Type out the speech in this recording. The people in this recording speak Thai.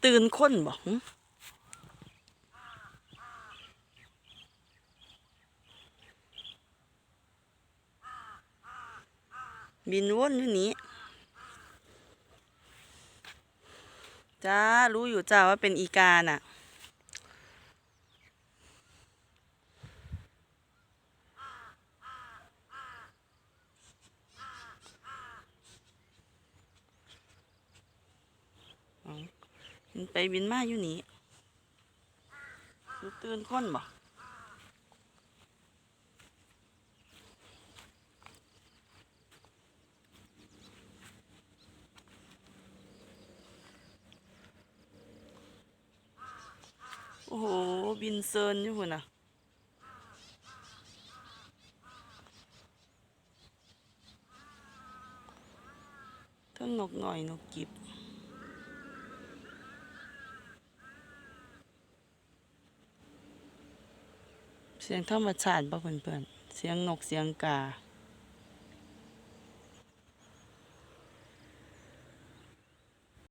ตื่นคนบ่หึบินวนอยู่นี้จ้ารู้อยู่จ้าว่าเป็นอีกาน่ะเอาบินไปบินมาอยู่นี่รู้ตื่นคนบ่โอ้โหบินเซินอยู่พุ่นน่ะทั้งนกหน่อยนกกิบเสียงธรรมชาติบ่เพื่อนๆเสียงนกเสียงกา